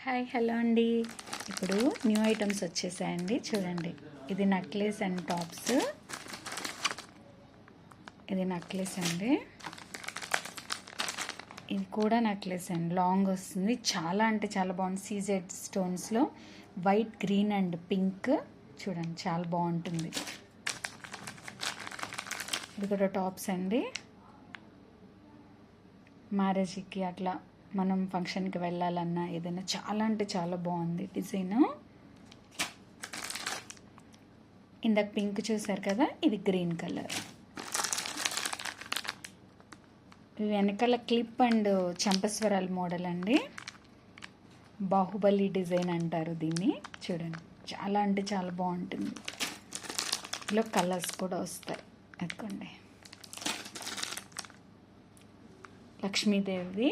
Hi hello అండి. ఇప్పుడు new items వచ్చేసాయండి. చూడండి, ఇది నెక్లెస్ అండ్ టాప్స్. ఇది నెక్లెస్ అండి, ఇది కూడా నెక్లెస్ అండి. లాంగ్ వస్తుంది, చాలా అంటే చాలా బాగుంది. సీజెడ్ స్టోన్స్లో వైట్, గ్రీన్ అండ్ పింక్. చూడండి, చాలా బాగుంటుంది. ఇది కూడా టాప్స్ అండి. మ్యారేజ్కి అట్లా మనం ఫంక్షన్కి వెళ్ళాలన్నా ఏదైనా చాలా అంటే చాలా బాగుంది డిజైన్. ఇందాక పింక్ చూసారు కదా, ఇది గ్రీన్ కలర్. వెనకాల క్లిప్ అండ్ చంపస్వరాల మోడల్ అండి. బాహుబలి డిజైన్ అంటారు దీన్ని. చూడండి, చాలా అంటే చాలా బాగుంటుంది. ఇందులో కలర్స్ కూడా వస్తాయి. ఎత్తుకోండి, Lakshmi Devi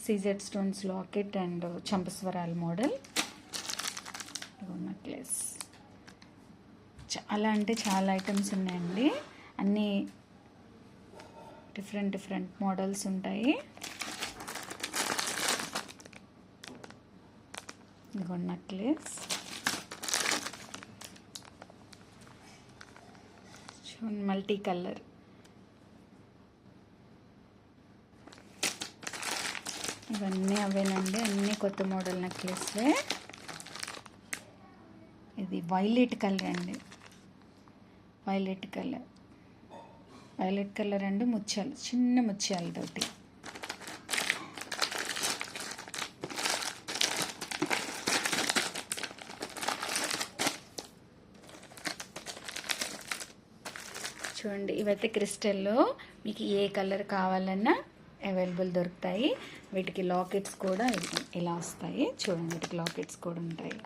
CZ stones locket and చంపస్వరాల మోడల్ నెక్లెస్. చాలా అంటే చాలా ఐటమ్స్ ఉన్నాయండి. అన్నీ డిఫరెంట్ డిఫరెంట్ మోడల్స్ ఉంటాయి. ఇదిగో నెక్లెస్ మల్టీ కలర్. ఇవన్నీ అవేనండి, అన్నీ కొత్త మోడల్ నెక్లెస్లే. ఇది వైలెట్ కలర్ అండి, వైలెట్ కలర్ అండి. ముత్యాలు, చిన్న ముత్యాలతోటి. చూడండి, ఇవైతే క్రిస్టల్లో మీకు ఏ కలర్ కావాలన్నా అవైలబుల్ దొరుకుతాయి. వీటికి లాకెట్స్ కూడా ఇలా వస్తాయి. చూడండి, వీటికి లాకెట్స్ కూడా ఉంటాయి.